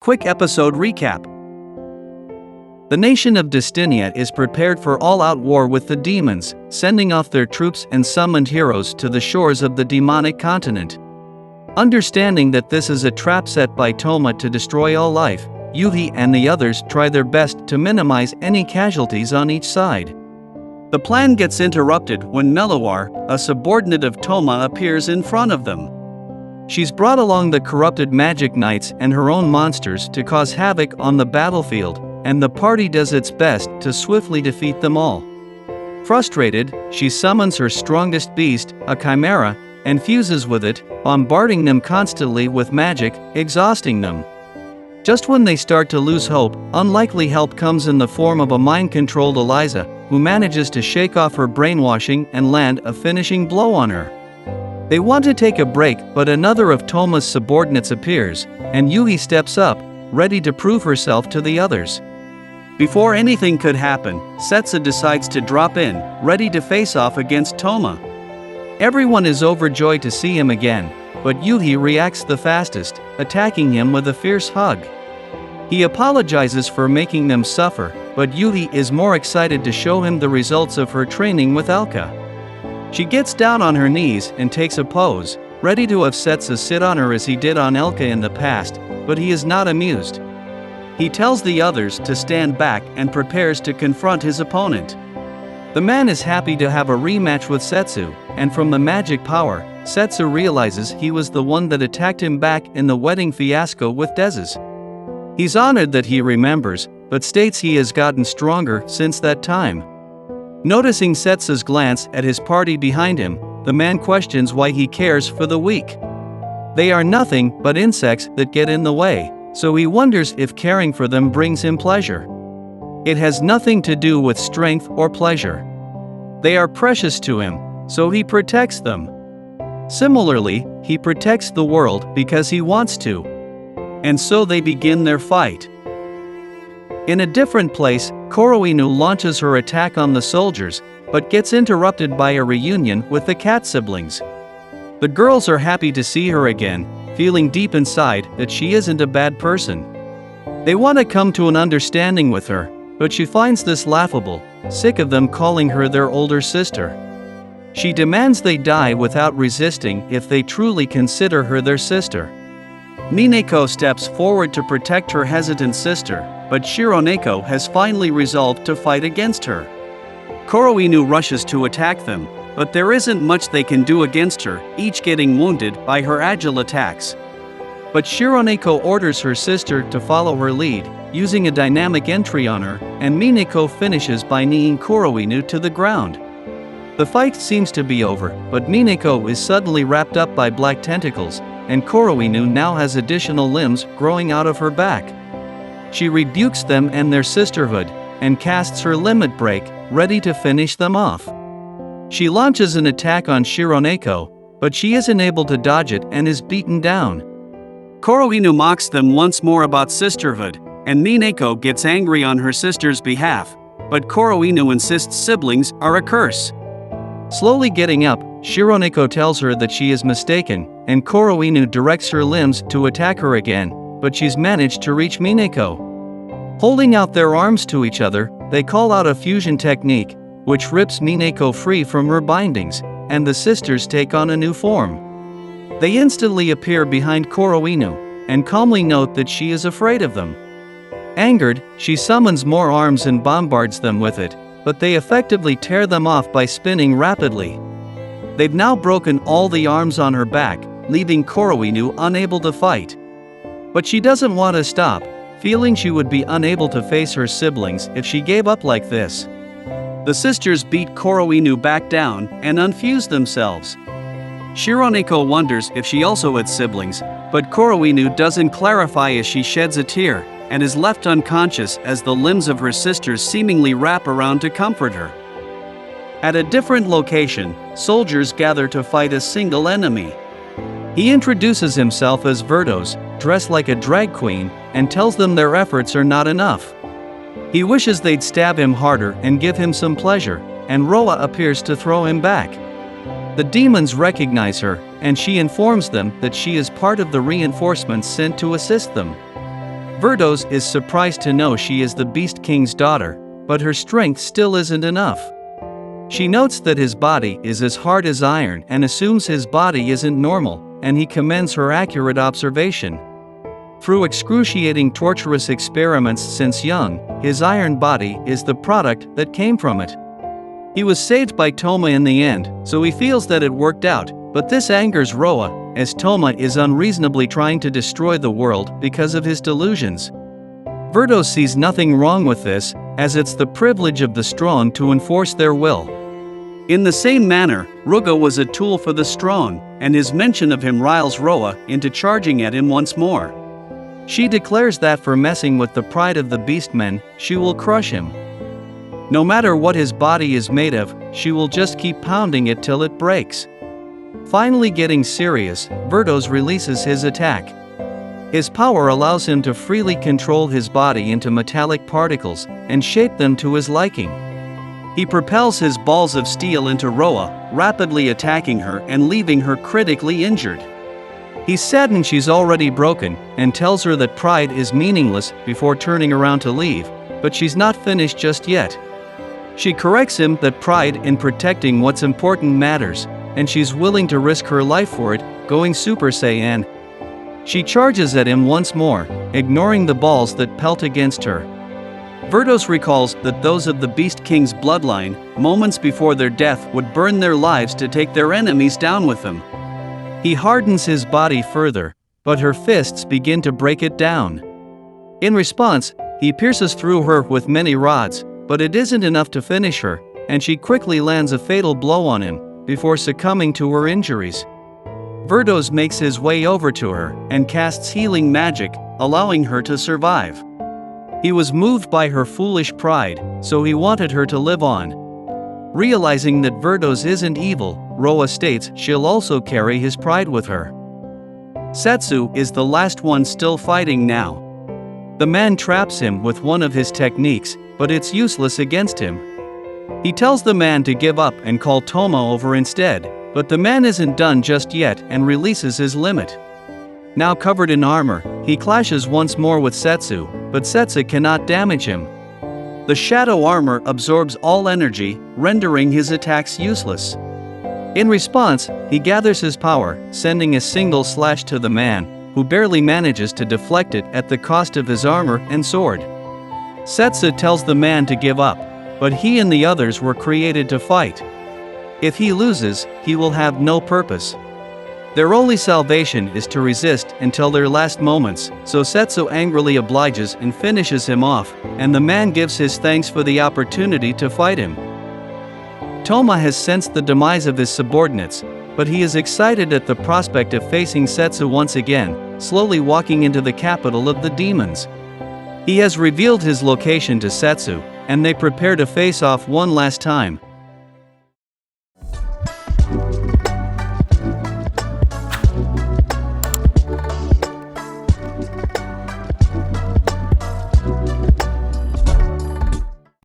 quick episode recap. The nation of Destinia is prepared for all-out war with the demons, sending off their troops and summoned heroes to the shores of the demonic continent. Understanding that this is a trap set by Toma to destroy all life, Yuhi and the others try their best to minimize any casualties on each side. The plan gets interrupted when Melowar, a subordinate of Toma, appears in front of them. She's brought along the corrupted magic knights and her own monsters to cause havoc on the battlefield, and the party does its best to swiftly defeat them all. Frustrated, she summons her strongest beast, a chimera, and fuses with it, bombarding them constantly with magic, exhausting them. Just when they start to lose hope, unlikely help comes in the form of a mind-controlled Eliza, who manages to shake off her brainwashing and land a finishing blow on her. They want to take a break, but another of Toma's subordinates appears, and Yuhi steps up, ready to prove herself to the others. Before anything could happen, Setsu decides to drop in, ready to face off against Toma. Everyone is overjoyed to see him again, but Yuhi reacts the fastest, attacking him with a fierce hug. He apologizes for making them suffer, but Yuhi is more excited to show him the results of her training with Elka. She gets down on her knees and takes a pose, ready to have Setsu sit on her as he did on Elka in the past, but he is not amused. He tells the others to stand back and prepares to confront his opponent. The man is happy to have a rematch with Setsu, and from the magic power, Setsu realizes he was the one that attacked him back in the wedding fiasco with Desu. He's honored that he remembers, but states he has gotten stronger since that time. Noticing Setsu's glance at his party behind him, the man questions why he cares for the weak. They are nothing but insects that get in the way, so he wonders if caring for them brings him pleasure. It has nothing to do with strength or pleasure. They are precious to him, so he protects them. Similarly, he protects the world because he wants to. And so they begin their fight. In a different place, Koroinu launches her attack on the soldiers, but gets interrupted by a reunion with the cat siblings. The girls are happy to see her again, feeling deep inside that she isn't a bad person. They want to come to an understanding with her, but she finds this laughable, sick of them calling her their older sister. She demands they die without resisting if they truly consider her their sister. Mineko steps forward to protect her hesitant sister, but Shironeko has finally resolved to fight against her. Koroinu rushes to attack them, but there isn't much they can do against her, each getting wounded by her agile attacks. But Shironeko orders her sister to follow her lead, using a dynamic entry on her, and Mineko finishes by kneeing Koroinu to the ground. The fight seems to be over, but Mineko is suddenly wrapped up by black tentacles, and Koroinu now has additional limbs growing out of her back. She rebukes them and their sisterhood, and casts her limit break, ready to finish them off. She launches an attack on Shironeko, but she isn't able to dodge it and is beaten down. Koroinu mocks them once more about sisterhood, and Mineko gets angry on her sister's behalf, but Koroinu insists siblings are a curse. Slowly getting up, Shironeko tells her that she is mistaken, and Koroinu directs her limbs to attack her again, but she's managed to reach Mineko. Holding out their arms to each other, they call out a fusion technique, which rips Mineko free from her bindings, and the sisters take on a new form. They instantly appear behind Koroinu, and calmly note that she is afraid of them. Angered, she summons more arms and bombards them with it, but they effectively tear them off by spinning rapidly. They've now broken all the arms on her back, leaving Koroinu unable to fight. But she doesn't want to stop, feeling she would be unable to face her siblings if she gave up like this. The sisters beat Koroinu back down and unfuse themselves. Shironeko wonders if she also had siblings, but Koroinu doesn't clarify as she sheds a tear, and is left unconscious as the limbs of her sisters seemingly wrap around to comfort her. At a different location, soldiers gather to fight a single enemy. He introduces himself as Verdos, dressed like a drag queen, and tells them their efforts are not enough. He wishes they'd stab him harder and give him some pleasure, and Roa appears to throw him back. The demons recognize her, and she informs them that she is part of the reinforcements sent to assist them. Verdos is surprised to know she is the Beast King's daughter, but her strength still isn't enough. She notes that his body is as hard as iron and assumes his body isn't normal, and he commends her accurate observation. Through excruciating torturous experiments since young, his iron body is the product that came from it. He was saved by Toma in the end, so he feels that it worked out, but this angers Roa, as Toma is unreasonably trying to destroy the world because of his delusions. Verdos sees nothing wrong with this, as it's the privilege of the strong to enforce their will. In the same manner, Ruga was a tool for the strong, and his mention of him riles Roa into charging at him once more. She declares that for messing with the pride of the beastmen, she will crush him. No matter what his body is made of, she will just keep pounding it till it breaks. Finally getting serious, Verdos releases his attack. His power allows him to freely control his body into metallic particles, and shape them to his liking. He propels his balls of steel into Roa, rapidly attacking her and leaving her critically injured. He's saddened she's already broken, and tells her that pride is meaningless before turning around to leave, but she's not finished just yet. She corrects him that pride in protecting what's important matters, and she's willing to risk her life for it, going Super Saiyan. She charges at him once more, ignoring the balls that pelt against her. Verdos recalls that those of the Beast King's bloodline, moments before their death, would burn their lives to take their enemies down with them. He hardens his body further, but her fists begin to break it down. In response, he pierces through her with many rods, but it isn't enough to finish her, and she quickly lands a fatal blow on him, before succumbing to her injuries. Verdos makes his way over to her, and casts healing magic, allowing her to survive. He was moved by her foolish pride, so he wanted her to live on. Realizing that Verdos isn't evil, Roa states she'll also carry his pride with her. Setsu is the last one still fighting now. The man traps him with one of his techniques, but it's useless against him. He tells the man to give up and call Toma over instead, but the man isn't done just yet and releases his limit. Now covered in armor, he clashes once more with Setsu, but Setsu cannot damage him. The shadow armor absorbs all energy, rendering his attacks useless. In response, he gathers his power, sending a single slash to the man, who barely manages to deflect it at the cost of his armor and sword. Setsu tells the man to give up, but he and the others were created to fight. If he loses, he will have no purpose. Their only salvation is to resist until their last moments, so Setsu angrily obliges and finishes him off, and the man gives his thanks for the opportunity to fight him. Toma has sensed the demise of his subordinates, but he is excited at the prospect of facing Setsu once again, slowly walking into the capital of the demons. He has revealed his location to Setsu, and they prepare to face off one last time,